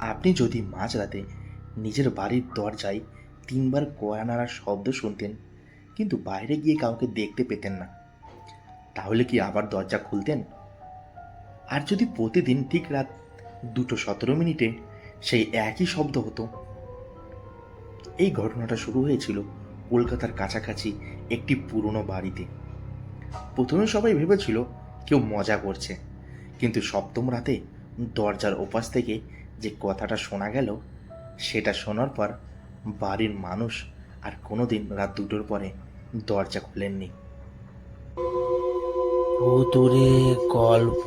আপনি যদি মাঝরাতে নিজের বাড়ির দরজায় ৩ বার কড়া নাড়ার শব্দ শুনতেন কিন্তু বাইরে গিয়ে কাউকে দেখতে পেতেন না, তাহলে কি আবার দরজা খুলতেন? আর যদি প্রতিদিন ঠিক রাত 2:17 সেই একই শব্দ হতো? এই ঘটনাটা শুরু হয়েছিল কলকাতার কাছাকাছি একটি পুরনো বাড়িতে। প্রথমে সবাই ভেবেছিল কেউ মজা করছে, কিন্তু সপ্তম রাতে দরজার ওপাশ থেকে যে কথাটা শোনা গেল, সেটা শোনার পর বাড়ির মানুষ আর কোনোদিন রাত 2টোর পরে দরজা খোলেননি। ভুতুড়ে গল্প।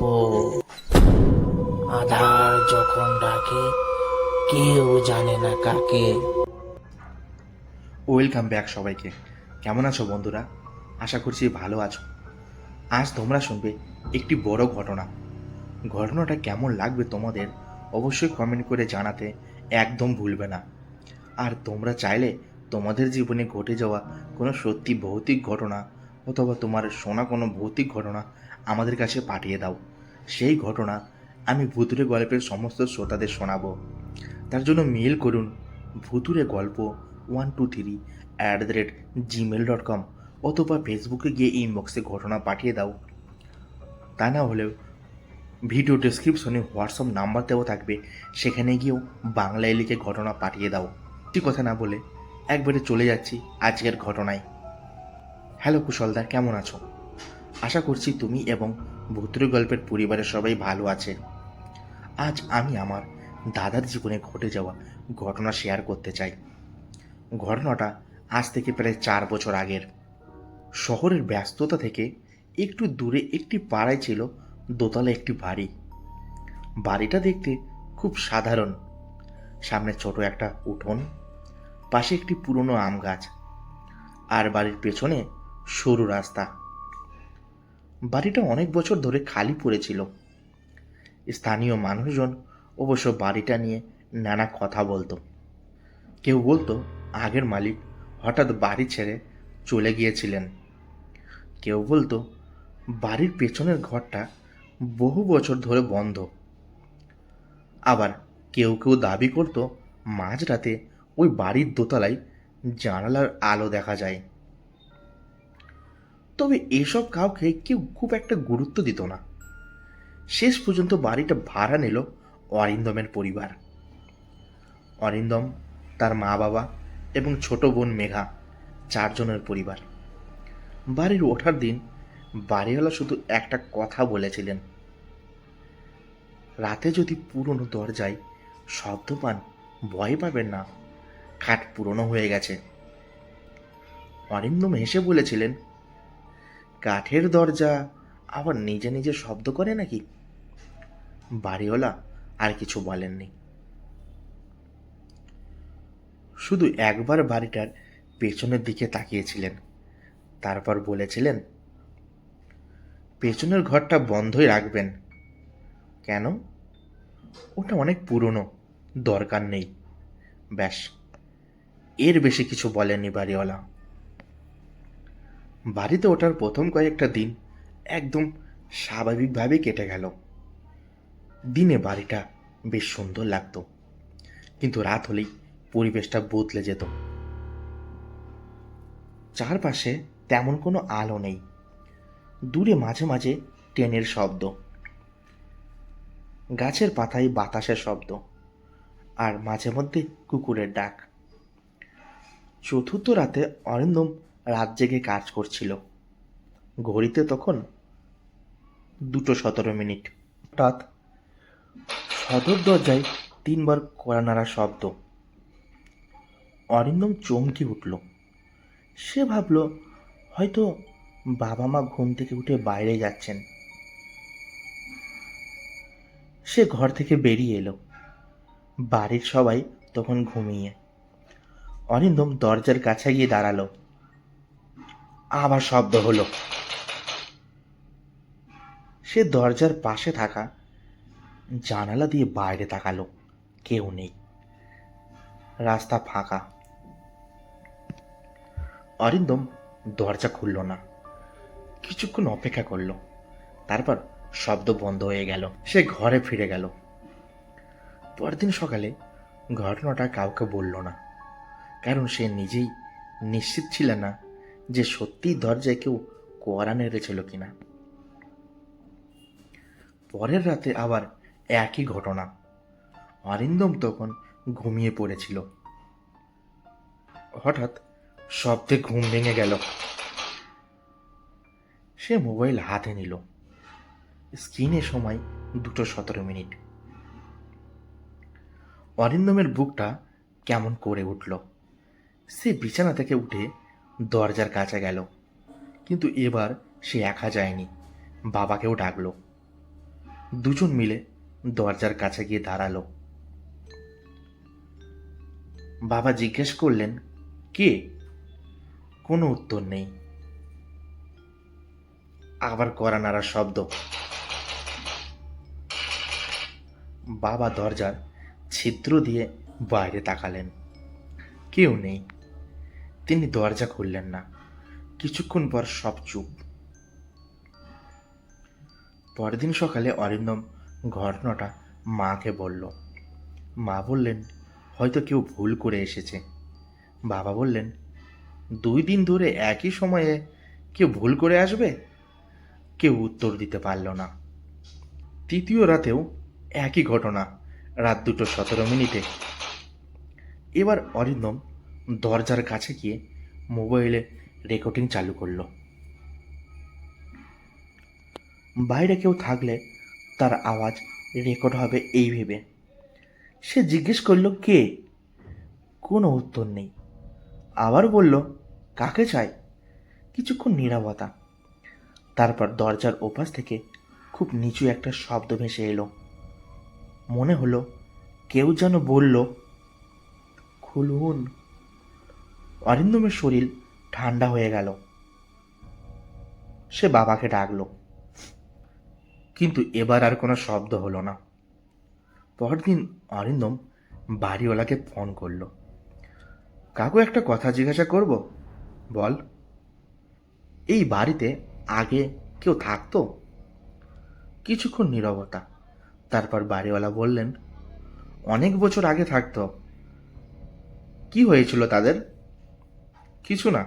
আধার যখন ডাকে, কেউ জানে না কাকে। ওয়েলকাম ব্যাক সবাইকে। কেমন আছো বন্ধুরা? আশা করছি ভালো আছো। আজ তোমরা শুনবে একটি বড় ঘটনা। ঘটনাটা কেমন লাগবে তোমাদের অবশ্যই কমেন্ট করে জানাতে একদম ভুলবে না। আর তোমরা চাইলে তোমাদের জীবনে ঘটে যাওয়া কোনো সত্যি ভৌতিক ঘটনা অথবা তোমার শোনা কোনো ভৌতিক ঘটনা আমাদের কাছে পাঠিয়ে দাও। সেই ঘটনা আমি ভুতুরে গল্পের সমস্ত শ্রোতাদের শোনাবো। তার জন্য মেল করুন ভুতুরে গল্প 123@gmail.com অথবা ফেসবুকে গিয়ে ইনবক্সে ঘটনা পাঠিয়ে দাও। তা না হলেও ভিডিও ডেসক্রিপশনে হোয়াটসঅ্যাপ নাম্বার দেওয়া থাকবে, সেখানে গিয়েও বাংলায় লিখে ঘটনা পাঠিয়ে দাও। বেশি কথা না বলে একবারে চলে যাচ্ছি আজকের ঘটনায়। হ্যালো কুশলদা, কেমন আছো? আশা করছি তুমি এবং ভুতুরে গল্পের পরিবারের সবাই ভালো আছে। আজ আমি আমার দাদার জীবনে ঘটে যাওয়া ঘটনা শেয়ার করতে চাই। ঘটনাটা আজ থেকে প্রায় 4 বছর আগের। শহরের ব্যস্ততা থেকে একটু দূরে একটি পাড়ায় ছিল দোতলা একটি বাড়ি। বাড়িটা দেখতে খুব সাধারণ। সামনে ছোট একটা উঠোন, পাশে একটি পুরনো আম গাছ, আর বাড়ির পেছনে সরু রাস্তা। বাড়িটা অনেক বছর ধরে খালি পড়েছিল। স্থানীয় মানুষজন অবশ্য বাড়িটা নিয়ে নানা কথা বলতো। কেউ বলতো আগের মালিক হঠাৎ বাড়ি ছেড়ে চলে গিয়েছিলেন। কেউ বলতো বাড়ির পেছনের ঘরটা বহু বছর ধরে বন্ধ। আবার কেউ কেউ দাবি করতো মাঝরাতে ওই বাড়ির দোতলায় জানালার আলো দেখা যায়। তবে এসব কাউকে কেউ খুব একটা গুরুত্ব দিত না। শেষ পর্যন্ত বাড়িটা ভাড়া নিল অরিন্দমের পরিবার। অরিন্দম, তার মা বাবা এবং ছোট বোন মেঘা, 4 জনের পরিবার। বাড়ির ওঠার দিন বাড়িওয়ালা শুধু একটা কথা বলেছিলেন, রাতে যদি পুরনো দরজায় শব্দ পান ভয় পাবেন না, খাট পুরনো হয়ে গেছে। অরিন্দম হেসে বলেছিলেন, কাঠের দরজা আবার নিজে নিজে শব্দ করে নাকি? বাড়িওয়ালা আর কিছু বলেননি, শুধু একবার বাড়িটার পেছনের দিকে তাকিয়েছিলেন। তারপর বলেছিলেন, পেছনের ঘরটা বন্ধই রাখবেন। কেন? ওটা অনেক পুরনো, দরকার নেই। ব্যাস, এর বেশি কিছু বলেননি বাড়িওয়ালা। বাড়িতে ওঠার প্রথম কয়েকটা দিন একদম স্বাভাবিকভাবে কেটে গেল। দিনে বাড়িটা বেশ সুন্দর লাগতো, কিন্তু রাত হলেই পরিবেশটা বদলে যেত। চারপাশে তেমন কোনো আলো নেই। দূরে মাঝে মাঝে ট্রেনের শব্দ, গাছের পাতায় বাতাসের শব্দ, আর মাঝে মধ্যে কুকুরের ডাক। চতুর্থ রাতে অরিন্দম রাত জেগে কাজ করছিল। ঘড়িতে তখন 2:17। হঠাৎ সদর দরজায় 3বার কড়া নাড়ার শব্দ। অরিন্দম চমকে উঠল। সে ভাবল হয়তো বাবা মা ঘুম থেকে উঠে বাইরে যাচ্ছেন। সে ঘর থেকে বেরিয়ে এলো। বাড়ির সবাই তখন ঘুমিয়ে। অরিন্দম দরজার কাছে গিয়ে দাঁড়ালো। আবার শব্দ হলো। সে দরজার পাশে থাকা জানালা দিয়ে বাইরে তাকালো। কেউ নেই, রাস্তা ফাঁকা। অরিন্দম দরজা খুলল না। কিছুক্ষণ অপেক্ষা করলো, তারপর শব্দ বন্ধ হয়ে গেল। সে ঘরে ফিরে গেল। পরদিন সকালে ঘটনাটা কাউকে বলল না, কারণ সে নিজেই নিশ্চিত ছিল না যে সত্যিই দরজায় কেউ কড়া নেড়েছিল কিনা। পরের রাতে আবার একই ঘটনা। অরিন্দম তখন ঘুমিয়ে পড়েছিল। হঠাৎ শব্দে ঘুম ভেঙে গেল। সে মোবাইল হাতে নিল। স্ক্রিনে সময় 2:17। অরিন্দমের বুকটা কেমন করে উঠল। সে বিছানা থেকে উঠে দরজার কাছে গেল, কিন্তু এবার সে একা যায়নি, বাবাকেও ডাকলো। দুজন মিলে দরজার কাছে গিয়ে দাঁড়ালো। বাবা জিজ্ঞেস করলেন, কে? কোনো উত্তর নেই। আবার কড়া নাড়ার শব্দ। বাবা দরজার ছিদ্র দিয়ে বাইরে তাকালেন। কেউ নেই। তিনি দরজা খুললেন না। কিছুক্ষণ পর সব চুপ। পরদিন সকালে অরিন্দম ঘটনাটা মাকে বলল। মা বললেন, হয়তো কেউ ভুল করে এসেছে। বাবা বললেন, 2 দিন ধরে একই সময়ে কেউ ভুল করে আসবে? কেউ উত্তর দিতে পারল না। তৃতীয় রাতেও একই ঘটনা, রাত 2:17। এবার অরিন্দম দরজার কাছে গিয়ে মোবাইলে রেকর্ডিং চালু করলো। বাইরে কেউ থাকলে তার আওয়াজ রেকর্ড হবে এই ভেবে সে জিজ্ঞেস করলো, কে? কোনো উত্তর নেই। আবার বলল, কাকে চাই? কিছুক্ষণ নীরবতা। তারপর দরজার ওপাশ থেকে খুব নিচু একটা শব্দ ভেসে এলো। মনে হলো কেউ যেন বলল, খুলুন। অরিন্দমের শরীর ঠান্ডা হয়ে গেল। সে বাবাকে ডাকলো, কিন্তু এবার আর কোনো শব্দ হলো না। পরদিন অরিন্দম বাড়িওয়ালাকে ফোন করলো। কাকু, একটা কথা জিজ্ঞাসা করব? বল। এই বাড়িতে আগে কেউ থাকতো? কিছুক্ষণ নীরবতা। তারপর বাড়িওয়ালা বললেন, অনেক বছর আগে থাকতো। কি হয়েছিল তাদের? কিছু না।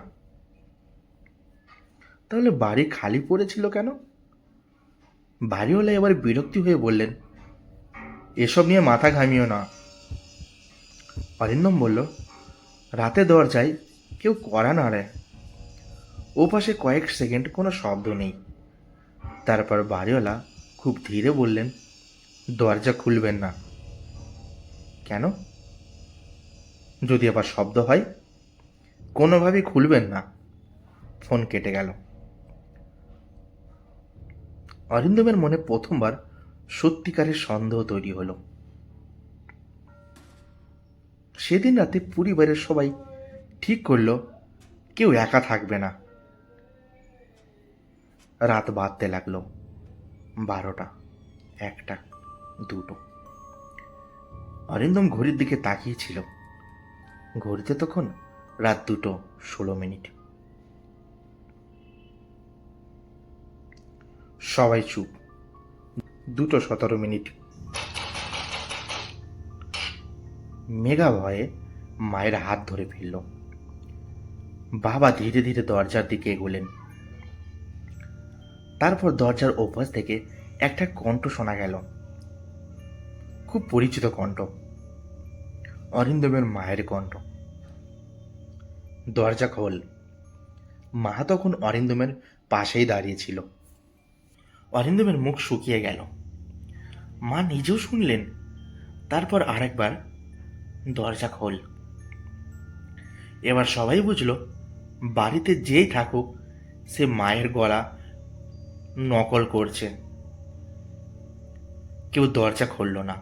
তাহলে বাড়ি খালি পড়েছিল কেন? বাড়িওয়ালা এবার বিরক্তি হয়ে বললেন, এসব নিয়ে মাথা ঘামিও না। অরিন্দম বলল, রাতে দরজায় কেউ কড়া নাড়ে। ওপাশে কয়েক সেকেন্ড কোনো শব্দ নেই। তারপর বাড়িওয়ালা খুব ধীরে বললেন, দরজা খুলবেন না। কেন? যদি আবার শব্দ হয়? কোনোভাবেই খুলবেন না। ফোন কেটে গেল। অরিন্দমের মনে প্রথমবার সত্যিকারের সন্দেহ তৈরি হলো। সেদিন রাতে পরিবারের সবাই ঠিক করলো কেউ একা থাকবে না। রাত বাড়তে লাগলো। 12টা, 1টা, 2টো। অরিন্দম ঘড়ির দিকে তাকিয়েছিল। ঘড়িতে তখন রাত 2:16। সবাই চুপ। 2:17। মেঘা ভয়ে মায়ের হাত ধরে ফেলল। বাবা ধীরে ধীরে দরজার দিকে এগোলেন। তারপর দরজার ওপাশ থেকে একটা কণ্ঠ শোনা গেল। খুব পরিচিত কণ্ঠ। অরিন্দমের মায়ের কণ্ঠ। দরজা খোল। মা তখন অরিন্দমের পাশেই দাঁড়িয়েছিল। অরিন্দমের মুখ শুকিয়ে গেল। মা নিজেও শুনলেন। তারপর আরেকবার, দরজা খোল। এবার সবাই বুঝলো বাড়িতে যেই থাকুক সে মায়ের গলা নকল করছে। কেউ দরজা খুলল না।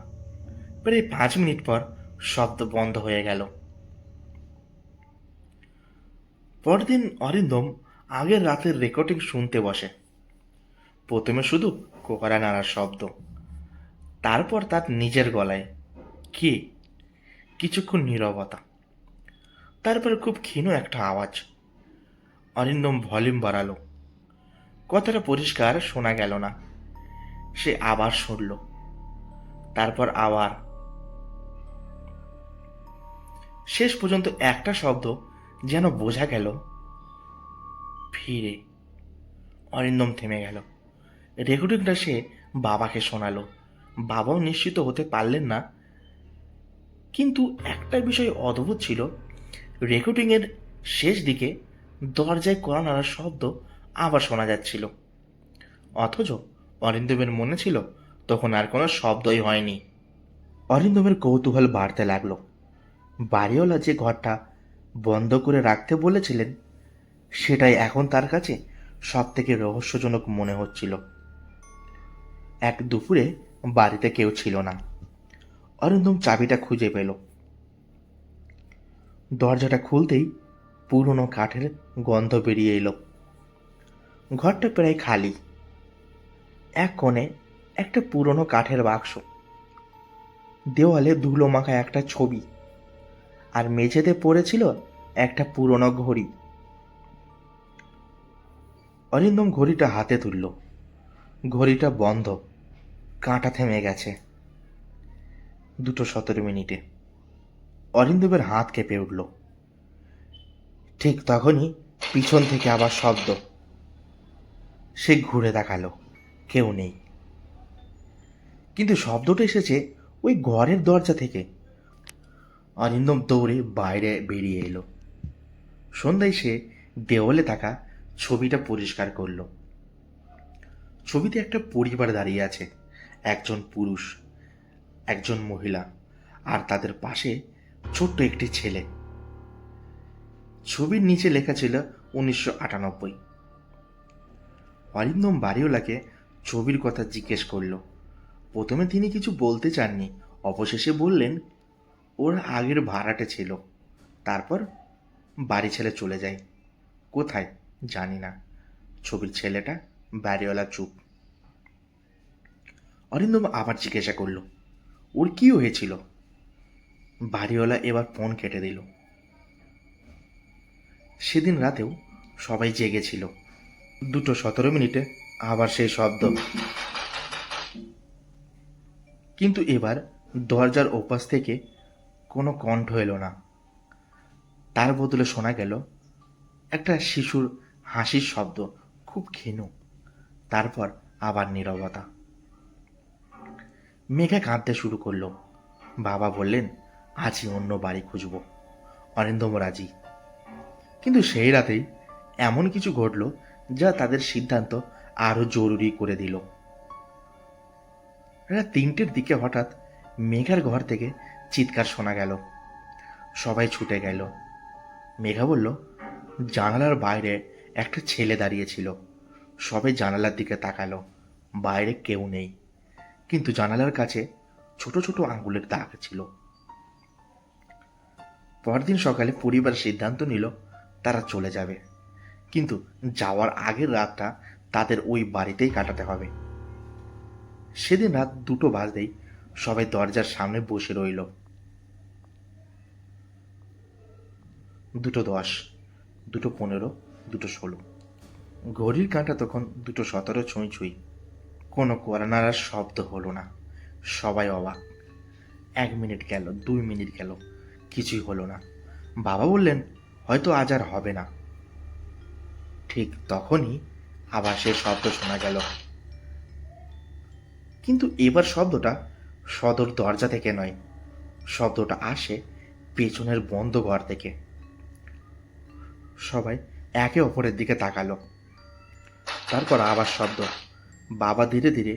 প্রায় 5 মিনিট পর শব্দ বন্ধ হয়ে গেল। পরদিন অরিন্দম আগের রাতের রেকর্ডিং শুনতে বসে। প্রথমে শুধু কোকড়া নাড়ার শব্দ, তারপর তার নিজের গলায়, কি? কিছুক্ষণ নীরবতা। তারপর খুব ক্ষীণ একটা আওয়াজ। অরিন্দম ভলিউম বাড়ালো। কথাটা পরিষ্কার শোনা গেল না। সে আবার শুনল। তারপর আবার, শেষ পর্যন্ত একটা শব্দ যেন বোঝা গেল, ফিরে। অরিন্দম থেমে গেল। রেকর্ডিংটা সে বাবাকে শোনালো। বাবাও নিশ্চিত হতে পারলেন না, কিন্তু একটা বিষয় অদ্ভুত ছিল, রেকর্ডিংয়ের শেষ দিকে দরজায় কড়া নাড়ার শব্দ আবার শোনা যাচ্ছিল। অথচ অরিন্দমের মনে ছিল তখন আর কোনো শব্দই হয়নি। অরিন্দমের কৌতূহল বাড়তে লাগলো। বাড়িওয়ালা যে ঘরটা বন্ধ করে রাখতে বলেছিলেন সেটাই এখন তার কাছে সব থেকে রহস্যজনক মনে হচ্ছিল। এক দুপুরে বাড়িতে কেউ ছিল না। অরিন্দম চাবিটা খুঁজে পেল। দরজাটা খুলতেই পুরনো কাঠের গন্ধ বেরিয়ে এলো। ঘরটা প্রায় খালি। এক কোণে একটা পুরনো কাঠের বাক্স, দেওয়ালে ধুলো মাখা একটা ছবি, আর মেঝেতে পড়েছিল একটা পুরনো ঘড়ি। অরিন্দম ঘড়িটা হাতে তুলল। ঘড়িটা বন্ধ, কাঁটা থেমে গেছে। 2:17 অরিন্দমের হাত কেঁপে উঠল। ঠিক তখনই পিছন থেকে আবার শব্দ। সে ঘুরে তাকালো, কেউ নেই। কিন্তু শব্দটা এসেছে ওই ঘরের দরজা থেকে। অরিন্দম দৌড়ে বাইরে বেরিয়ে এলো। সন্ধ্যায় সে দেওয়ালে থাকা ছবিটা পরিষ্কার করলো। ছবিতে একটা পরিবার দাঁড়িয়ে আছে, একজন পুরুষ, একজন মহিলা, আর তাদের পাশে ছোট্ট একটি ছেলে। ছবির নিচে লেখা ছিল 1998। অরিন্দম বাড়িওয়ালাকে ছবির কথা জিজ্ঞেস করল। প্রথমে তিনি কিছু বলতে চাননি, অবশেষে বললেন ওরা আগের ভাড়াটে ছিল, তারপর বাড়ি ছেড়ে চলে যায়। কোথায় জানি না। ছবির ছেলেটা। বাড়িওয়ালা চুপ। অরিন্দম আবার জিজ্ঞাসা করল, ওর কি হয়েছিল? বাড়িওয়ালা এবার ফোন কেটে দিল। সেদিন রাতেও সবাই জেগেছিল। 2:17 আবার সেই শব্দ। কিন্তু এবার দরজার ওপাশ থেকে কোনো কণ্ঠ এলো না। তার বদলে শোনা গেল একটা শিশুর হাসির শব্দ, খুব ক্ষীণ। তারপর আবার নীরবতা। মেঘা কাঁদতে শুরু করলো। বাবা বললেন আজই অন্য বাড়ি খুঁজব। অরিন্দম রাজি। কিন্তু সেই রাতেই এমন কিছু ঘটল যা তাদের সিদ্ধান্ত আরো জরুরি করে দিল। রাত 3টের দিকে হঠাৎ মেঘার ঘর থেকে চিৎকার শোনা গেল। সবাই ছুটে গেল। মেঘা বলল জানালার বাইরে একটা ছেলে দাঁড়িয়ে ছিল। সবাই জানালার দিকে তাকালো। বাইরে কেউ নেই, কিন্তু জানালার কাছে ছোট ছোট আঙ্গুলের দাগ ছিল। পরদিন সকালে পরিবার সিদ্ধান্ত নিল তারা চলে যাবে, কিন্তু যাওয়ার আগের রাতটা তাদের ওই বাড়িতেই কাটাতে হবে। সেদিন রাত 2টো বাজতেই সবাই দরজার সামনে বসে রইল। 2:10, 2:15, 2:16। ঘড়ির কাঁটা তখন 2:17 ছুঁই ছুঁই। কোনো কড়া শব্দ হলো না। সবাই অবাক। 1 মিনিট গেল, 2 মিনিট গেল, কিছুই হলো না। বাবা বললেন হয়তো আজ আর হবে না। ঠিক তখনই আবার সে শব্দ শোনা গেল, কিন্তু এবার শব্দটা সদর দরজা থেকে নয়। শব্দটা আসে পেছনের বন্ধ ঘর থেকে। সবাই একে অপরের দিকে তাকালো। তারপর আবার শব্দ। বাবা ধীরে ধীরে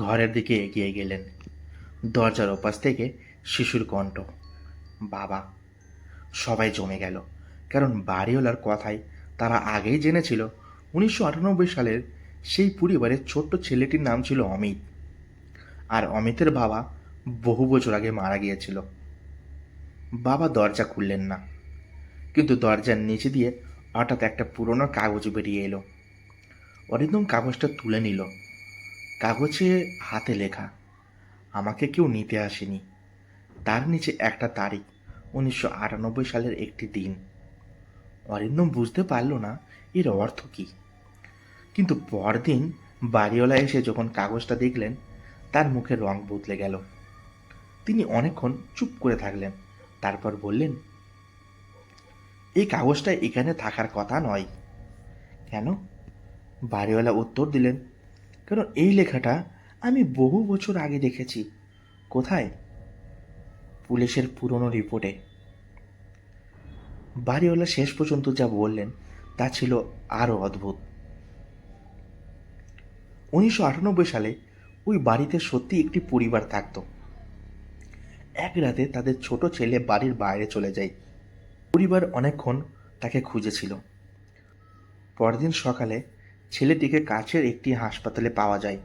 ঘরের দিকে এগিয়ে গেলেন। দরজার ওপাশ থেকে শিশুর কণ্ঠ, বাবা। সবাই জমে গেল, কারণ বাড়িওয়ালার কথায় তারা আগেই জেনেছিল 1998 সালের সেই পরিবারের ছোট্ট ছেলেটির নাম ছিল অমিত, আর অমিতের বাবা বহু বছর আগে মারা গিয়েছিল। বাবা দরজা খুললেন না, কিন্তু দরজার নিচে দিয়ে হঠাৎ একটা পুরনো কাগজ বেরিয়ে এলো। অরিন্দম কাগজটা তুলে নিল। কাগজে হাতে লেখা, আমাকে কেউ নিতে আসেনি। তার নিচে একটা তারিখ, 1998 সালের একটি দিন। অরিন্দম বুঝতে পারল না এর অর্থ কি, কিন্তু পরদিন বাড়িওয়ালা এসে যখন কাগজটা দেখলেন তার মুখের রং বদলে গেল। তিনি অনেকক্ষণ চুপ করে থাকলেন, তারপর বললেন, এই কাগজটা এখানে থাকার কথা নয়। কেন? বাড়িওয়ালা উত্তর দিলেন, কারণ এই লেখাটা আমি বহু বছর আগে দেখেছি। কোথায়? পুলিশের পুরনো রিপোর্টে। বাড়িওয়ালা শেষ পর্যন্ত যা বললেন তা ছিল আরও অদ্ভুত। 1998 সালে ওই বাড়িতে সত্যি একটি পরিবার থাকত। এক রাতে তাদের ছোট ছেলে বাড়ির বাইরে চলে যায়। পরিবার অনেকক্ষণ তাকে খুঁজেছিল। পরদিন সকালে ছেলেটিকে কাছের একটি হাসপাতালে পাওয়া যায়।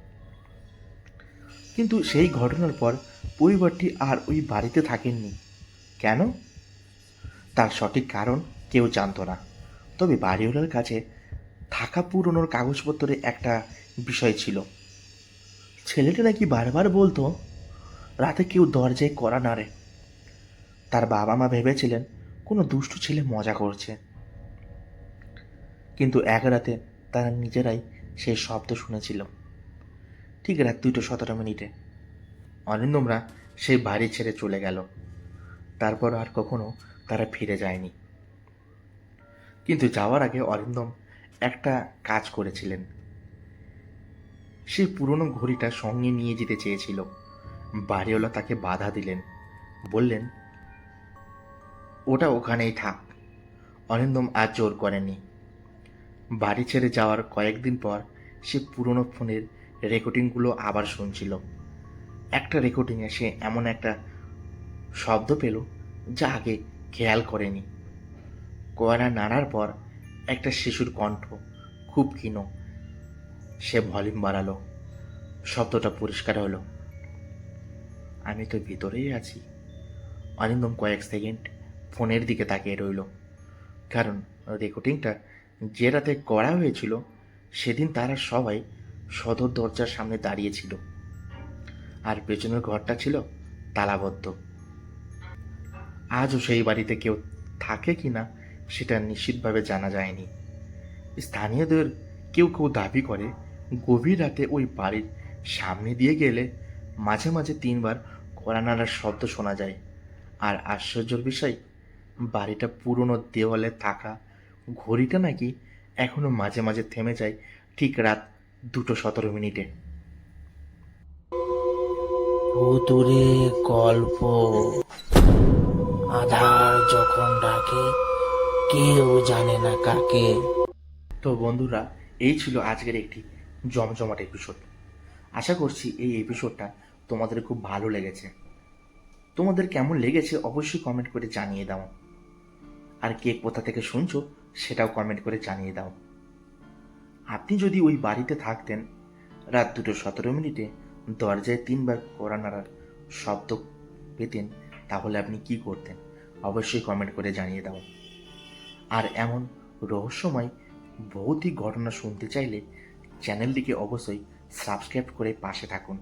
কিন্তু সেই ঘটনার পর পরিবারটি আর ওই বাড়িতে থাকেননি। কেন? তার সঠিক কারণ কেউ জানত না। তবে বাড়িওয়ালার কাছে থাকা পুরনোর কাগজপত্রে একটা বিষয় ছিল। ছেলেটা নাকি বারবার বলতো রাতে কেউ দরজায় কড়া নাড়ে। তার বাবা মা ভেবেছিলেন কোনো দুষ্টু ছেলে মজা করছে। কিন্তু এক রাতে তারা নিজেরাই সেই শব্দ শুনেছিল, ঠিক রাত 2:17। অরিন্দমরা সেই বাড়ি ছেড়ে চলে গেল। তারপর আর কখনো তারা ফিরে যায়নি। কিন্তু যাওয়ার আগে অরিন্দম একটা কাজ করেছিলেন। সেই পুরনো ঘড়িটা সঙ্গে নিয়ে যেতে চেয়েছিল। বাড়িওয়ালা তাকে বাধা দিলেন, বললেন, ওটা ওখানেই থাক। অরিন্দম আর জোর করেনি। বাড়ি ছেড়ে যাওয়ার কয়েকদিন পর সে পুরনো ফোনের রেকর্ডিংগুলো আবার শুনছিল। একটা রেকর্ডিংয়ে সে এমন একটা শব্দ পেল যা আগে খেয়াল করেনি। কয়রা নাড়ার পর একটা শিশুর কণ্ঠ, খুব ক্ষীণ। সে ভলিউম বাড়ালো। শব্দটা পরিষ্কার হলো, আমি তো ভিতরেই আছি। অরিন্দম কয়েক সেকেন্ড ফোনের দিকে তাকিয়ে রইল, কারণ রেকর্ডিংটা যে রাতে করা হয়েছিল সেদিন তারা সবাই সদর দরজার সামনে দাঁড়িয়েছিল, আর পেছনের ঘরটা ছিল তালাবদ্ধ। আজও সেই বাড়িতে কেউ থাকে কিনা সেটা নিশ্চিতভাবে জানা যায়নি। স্থানীয়দের কেউ কেউ দাবি করে গভীর রাতে ওই বাড়ির সামনে দিয়ে গেলে মাঝে মাঝে 3বার কড়া নাড়ার শব্দ শোনা যায়। আর আশ্চর্যের বিষয়, বাড়িটা পুরনো দেওয়ালে থাকা ঘড়িটা নাকি এখনো মাঝে মাঝে থেমে যায় ঠিক রাত 2:17। ভুতুরে গল্প। আধার যখন ডাকে কেউ জানে না কাকে। তো বন্ধুরা, এই ছিল আজকের একটি জমজমাট এপিসোড। আশা করছি এই এপিসোডটা তোমাদের খুব ভালো লেগেছে। তোমাদের কেমন লেগেছে অবশ্যই কমেন্ট করে জানিয়ে দাও। আর কে কোথা থেকে শুনছো সেটাও কমেন্ট করে জানিয়ে দাও। আপনি যদি ওই বাড়িতে থাকতেন, রাত 2:17 দরজায় 3বার কড়া নাড়ার শব্দ পেতেন, তাহলে আপনি কি করতেন অবশ্যই কমেন্ট করে জানিয়ে দাও। আর এমন রহস্যময় ভৌতিক ঘটনা শুনতে চাইলে চ্যানেলটিকে অবশ্যই সাবস্ক্রাইব করে পাশে থাকুন।